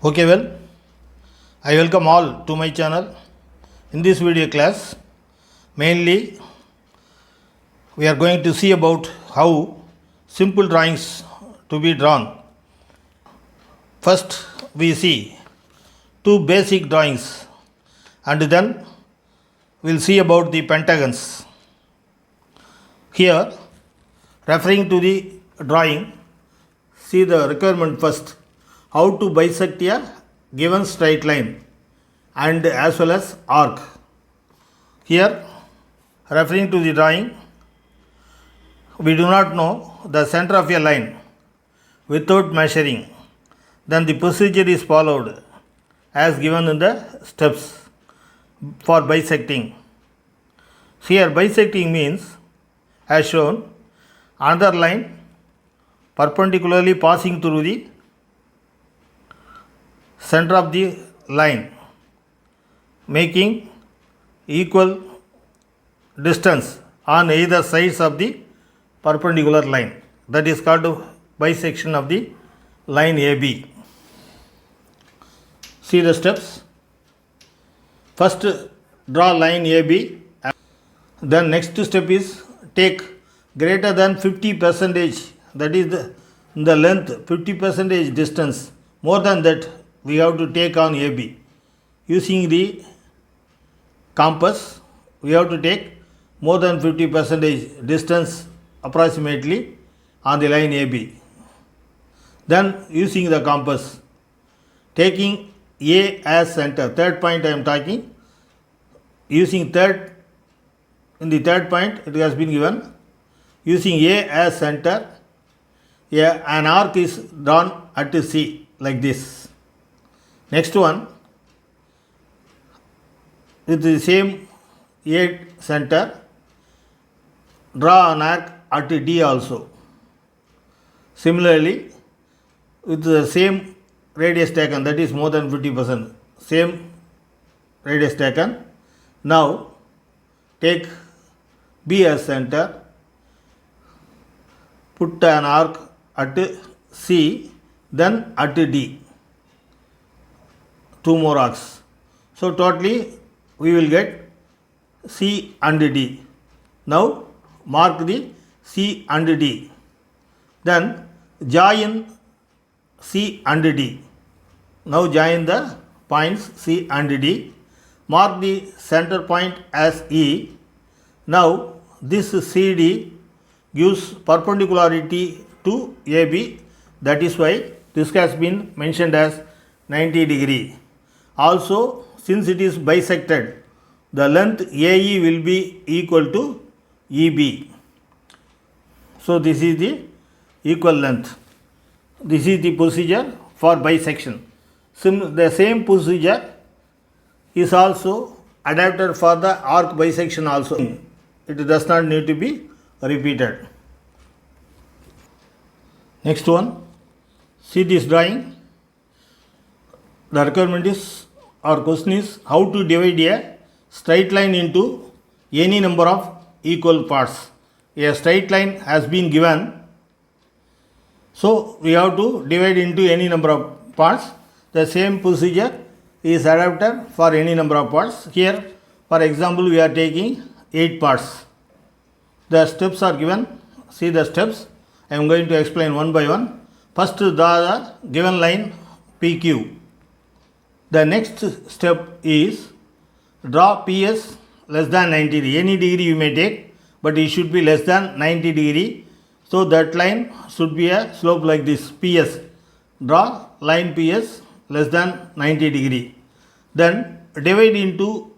Okay, well, I welcome all to my channel. In this video class, mainly we are going to see about how simple drawings to be drawn. First, we see two basic drawings and then we'll see about the pentagons. Here, referring to the drawing, see the requirement first. How to bisect a given straight line and as well as arc. Here, referring to the drawing, we do not know the center of a line without measuring. Then the procedure is followed as given in the steps for bisecting. Here, bisecting means, as shown, another line perpendicularly passing through the center of the line, making equal distance on either sides of the perpendicular line. That is called bisection of the line AB. See the steps. First, draw line AB. Then next step is take greater than 50%, that is the length 50% distance. More than that, we have to take on AB. Using the compass, we have to take more than 50% distance approximately on the line AB. Then using the compass, taking A as center, third point I am talking, using third, in the third point it has been given, using A as center, an arc is drawn at C like this. Next one, with the same A center, draw an arc at D also. Similarly, with the same radius taken, that is more than 50%, same radius taken. Now, take B as center, put an arc at C, then at D. Two more arcs. So totally we will get C and D. Now mark the C and D. Then join C and D. Now join the points C and D. Mark the center point as E. Now this CD gives perpendicularity to AB. That is why this has been mentioned as 90 degree. Also, since it is bisected, the length AE will be equal to EB. So this is the equal length. This is the procedure for bisection. The same procedure is also adapted for the arc bisection also. It does not need to be repeated. Next one, see this drawing. The requirement is, or question is, how to divide a straight line into any number of equal parts. A straight line has been given, so we have to divide into any number of parts. The same procedure is adapted for any number of parts. Here, for example, we are taking 8 parts. The steps are given. See the steps. I am going to explain one by one. First, draw the given line PQ. The next step is draw PS less than 90 degree. Any degree you may take, but it should be less than 90 degree. So that line should be a slope like this, PS. Draw line PS less than 90 degree. Then divide into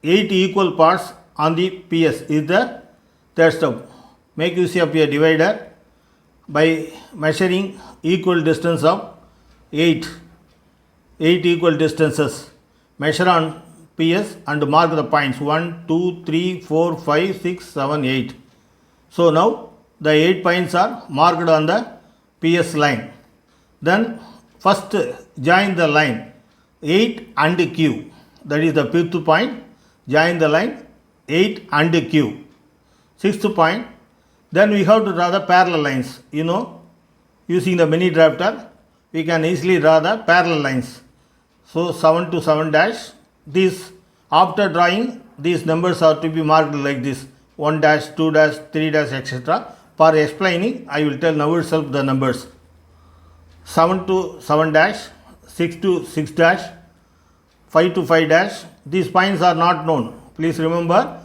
8 equal parts on the PS is the third step. Make use of a divider by measuring equal distance of 8 equal distances. Measure on PS and mark the points 1, 2, 3, 4, 5, 6, 7, 8. So now the 8 points are marked on the PS line. Then first join the line 8 and Q. That is the 5th point. Join the line 8 and Q. 6th point. Then we have to draw the parallel lines. Using the mini drafter, we can easily draw the parallel lines. So 7 to 7 dash, these after drawing these numbers are to be marked like this, 1 dash, 2 dash, 3 dash, etc. For explaining, I will tell now itself the numbers. 7 to 7 dash, 6 to 6 dash, 5 to 5 dash. These points are not known. Please remember,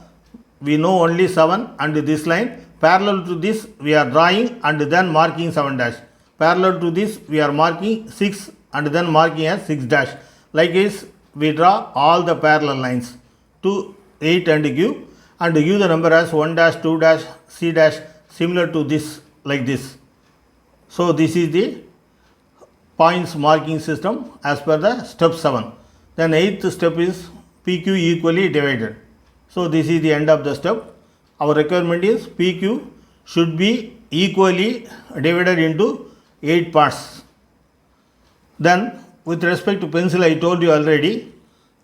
we know only 7 and this line. Parallel to this, we are drawing and then marking 7 dash. Parallel to this, we are marking 6 and then marking as 6 dash. Like this, we draw all the parallel lines to 8 and give the number as 1 dash, 2 dash, C dash, similar to this, like this. So this is the points marking system as per the step 7. Then 8th step is PQ equally divided. So this is the end of the step. Our requirement is PQ should be equally divided into 8 parts. Then with respect to pencil, I told you already,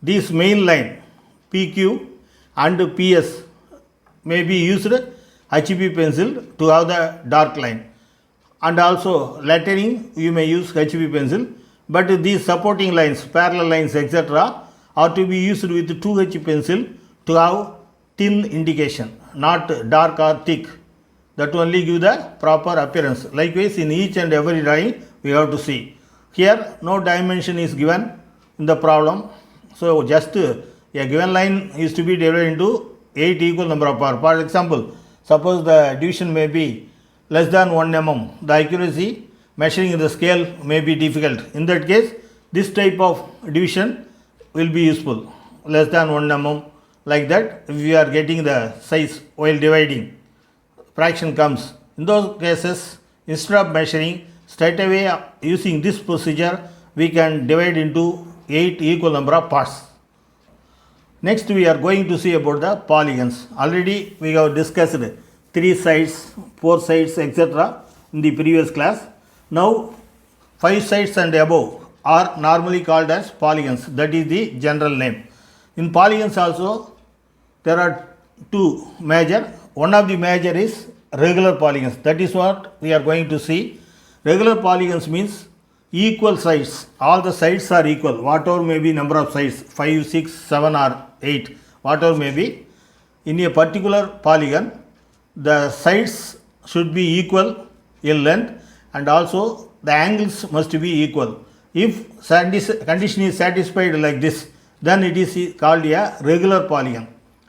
this main line PQ and PS may be used HB pencil to have the dark line, and also lettering you may use HB pencil, but these supporting lines, parallel lines, etc. are to be used with 2H pencil to have thin indication, not dark or thick. That only give the proper appearance. Likewise, in each and every drawing we have to see. Here no dimension is given in the problem. So just a given line is to be divided into 8 equal number of parts. For example, suppose the division may be less than 1 mm. The accuracy measuring the scale may be difficult. In that case, this type of division will be useful. Less than 1 mm, like that, if we are getting the size while dividing, fraction comes. In those cases, instead of measuring, straight away using this procedure, we can divide into 8 equal number of parts. Next, we are going to see about the polygons. Already we have discussed 3 sides, 4 sides, etc. in the previous class. Now 5 sides and above are normally called as polygons. That is the general name. In polygons also there are 2 major. One of the major is regular polygons. That is what we are going to see. Regular polygons means equal sides. All the sides are equal. Whatever may be number of sides, 5, 6, 7 or 8, whatever may be. In a particular polygon, the sides should be equal in length and also the angles must be equal. If condition is satisfied like this, then it is called a regular polygon.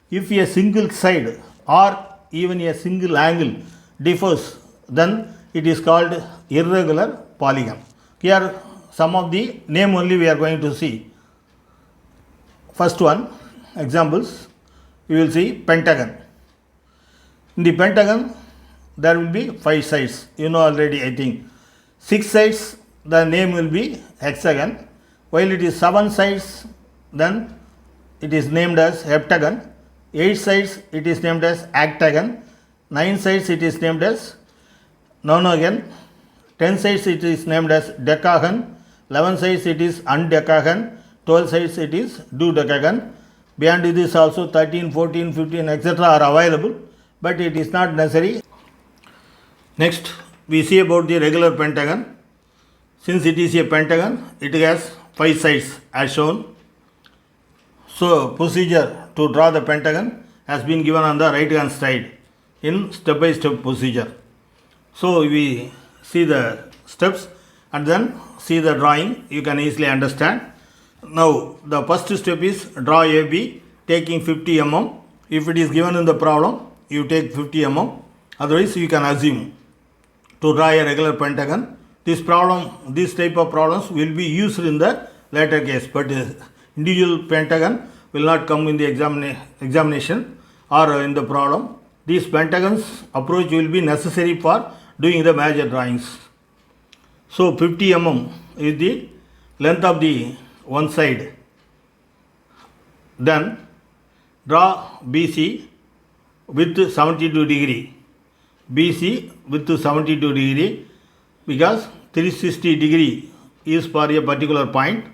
If a single side or even a single angle differs, then it is called irregular polygon. Here some of the name only we are going to see. First one, examples, we will see pentagon. In the pentagon, there will be 5 sides. You know already, I think. 6 sides, the name will be hexagon. While it is 7 sides, then it is named as heptagon. 8 sides, it is named as octagon. 9 sides, it is named as nonagon. 10 sides, it is named as decagon. 11 sides, it is undecagon. 12 sides, it is dodecagon. Beyond this also 13, 14, 15, etc. are available, but it is not necessary. Next, we see about the regular pentagon. Since it is a pentagon, it has 5 sides as shown. So, procedure to draw the pentagon has been given on the right hand side in step-by-step procedure. So, we see the steps and then see the drawing. You can easily understand. Now, the first step is draw AB taking 50 mm. If it is given in the problem, you take 50 mm. Otherwise, you can assume to draw a regular pentagon. This type of problems will be used in the later case, but individual pentagon will not come in the examination or in the problem. These pentagons approach will be necessary for doing the major drawings. So 50 mm is the length of the one side. Then draw BC with 72 degree. BC with 72 degree, because 360 degree is for a particular point.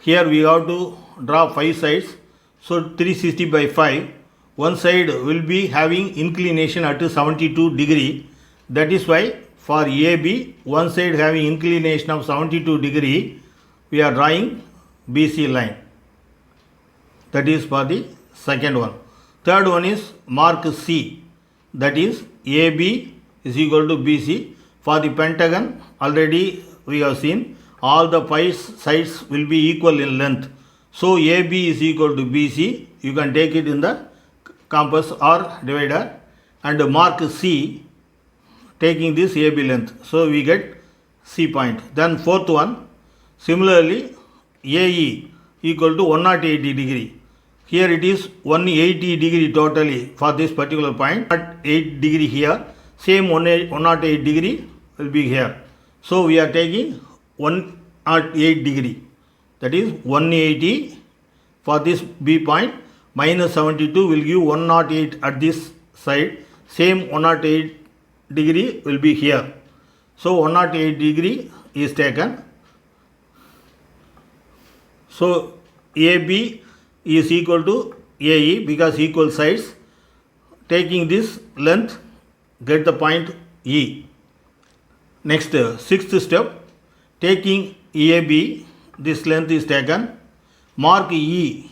Here we have to draw 5 sides. So 360 by 5. One side will be having inclination at 72 degree. That is why for AB, one side having inclination of 72 degree, we are drawing BC line. That is for the second one. Third one is mark C. That is AB is equal to BC. For the pentagon, already we have seen all the 5 sides will be equal in length. So AB is equal to BC. You can take it in the compass or divider and mark C taking this AB length. So we get C point. Then fourth one, similarly AE equal to 180 degree. Here it is 180 degree totally for this particular point. 8 degree here. Same 108 degree will be here. So we are taking 108 degree. That is 180 for this B point. Minus 72 will give 108 at this side. Same 108 degree will be here. So 108 degree is taken. So AB is equal to AE because equal sides. Taking this length, get the point E. Next, sixth step, taking AB, this length is taken, mark E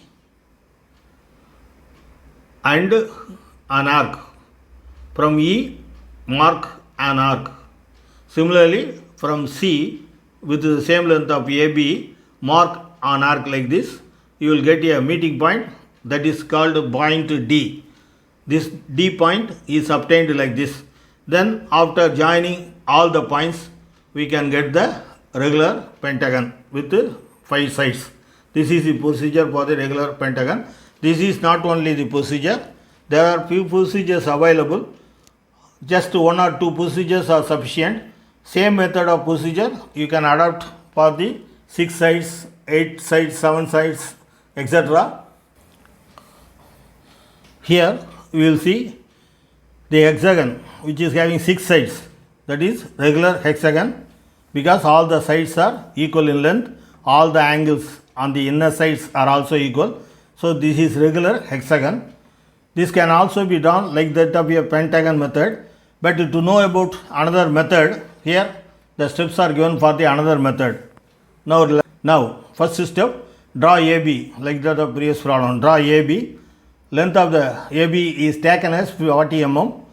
and an arc. From E, mark an arc. Similarly, from C, with the same length of AB, mark an arc like this. You will get a meeting point that is called point D. This D point is obtained like this. Then after joining all the points, we can get the regular pentagon with 5 sides. This is the procedure for the regular pentagon. This is not only the procedure. There are few procedures available. Just 1 or 2 procedures are sufficient. Same method of procedure you can adopt for the 6 sides, 8 sides, 7 sides, etc. Here we will see the hexagon which is having 6 sides, that is regular hexagon, because all the sides are equal in length, all the angles on the inner sides are also equal. So this is regular hexagon. This can also be done like that of a pentagon method, but to know about another method, here the steps are given for the another method. Now first step, draw AB like that of previous problem. Draw AB. Length of the AB is taken as 40 mm.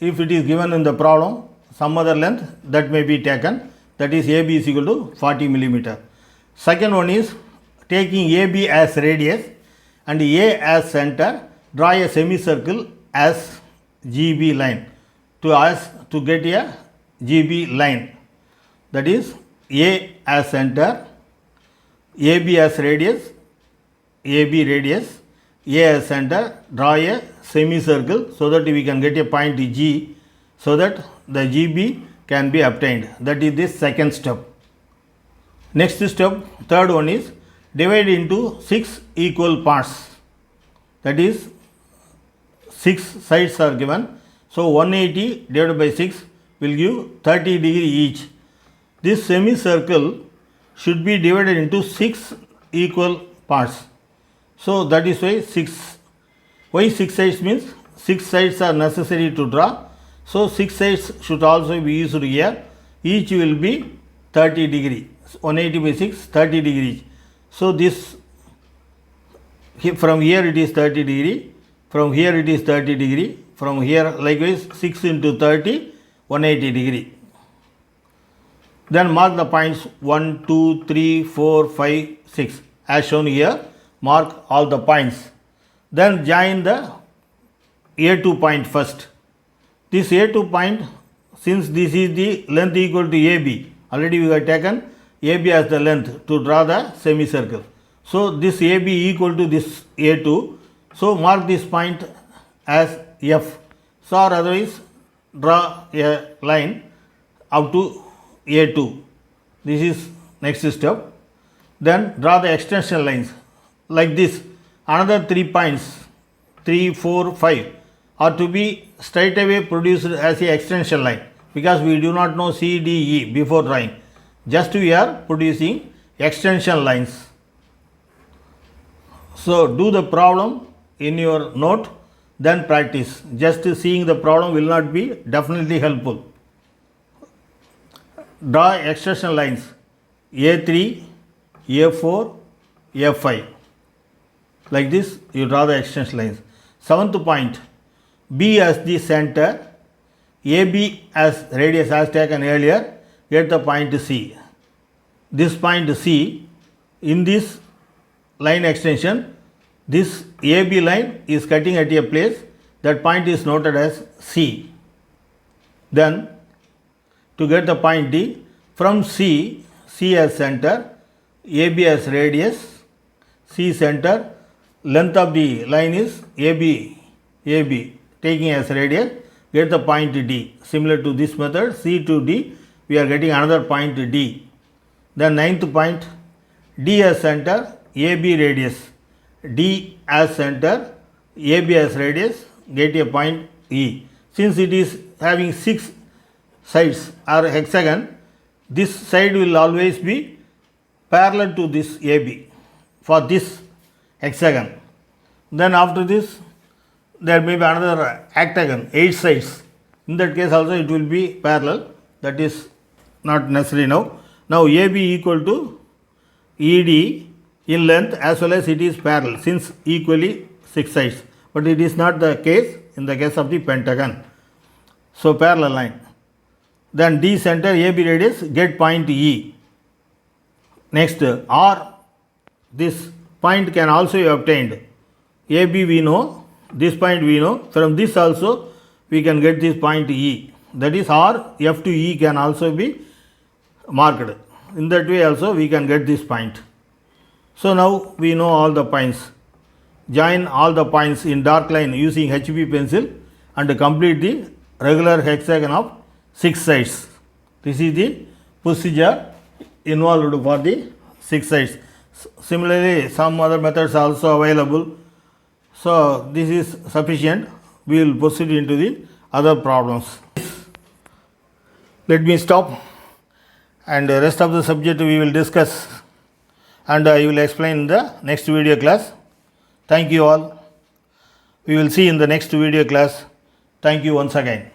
If it is given in the problem, some other length that may be taken, that is AB is equal to 40 mm. Second one is taking AB as radius and A as center, draw a semicircle as GB line to get a GB line. That is A as center, AB as radius, AB radius, A as center, draw a semicircle so that we can get a point G so that the GB can be obtained. That is the second step. Next step, third one is divide into 6 equal parts. That is 6 sides are given. So 180 divided by 6 will give 30 degree each. This semicircle should be divided into 6 equal parts. So that is why 6. Why 6 sides means 6 sides are necessary to draw. So 6 sides should also be used here. Each will be 30 degree. 180 by 6, 30 degrees. So this from here it is 30 degree. From here it is 30 degree. From here likewise 6 into 30, 180 degree. Then mark the points 1, 2, 3, 4, 5, 6 as shown here. Mark all the points. Then join the A2 point first. This A2 point, since this is the length equal to AB, already we have taken AB as the length to draw the semicircle. So this AB equal to this A2. So mark this point as F. So or otherwise draw a line up to A2. This is next step. Then draw the extension lines like this. Another 3 points, 3, 4, 5 are to be straight away produced as a extension line, because we do not know C, D, E before drawing. Just we are producing extension lines. So do the problem in your note, then practice. Just seeing the problem will not be definitely helpful. draw extension lines A3, A4, A5. Like this, you draw the extension lines. Seventh point, B as the center, AB as radius as taken earlier, get the point C. This point C, in this line extension, this AB line is cutting at a place, that point is noted as C. Then, to get the point D, from C, C as center, AB as radius, C center, length of the line is AB, taking as radius, get the point D. Similar to this method, C to D, we are getting another point D. Then ninth point, D as center, AB radius, D as center, AB as radius, get a point E. Since it is having 6 sides or hexagon, this side will always be parallel to this AB for this hexagon. Then after this, there may be another octagon, 8 sides. In that case also it will be parallel. That is not necessary now. Now AB equal to ED in length as well as it is parallel, since equally 6 sides. But it is not the case in the case of the pentagon. So parallel line. Then D center, AB radius, get point E. Next, R, this point can also be obtained. AB we know, this point we know. From this also we can get this point E. That is R, F to E can also be marked. In that way also we can get this point. So now we know all the points. Join all the points in dark line using HB pencil and complete the regular hexagon of 6 sides. This is the procedure involved for the 6 sides. Similarly, some other methods are also available. So this is sufficient. We will proceed into the other problems. Let me stop, and the rest of the subject we will discuss, and I will explain in the next video class. Thank you all. We will see in the next video class. Thank you once again.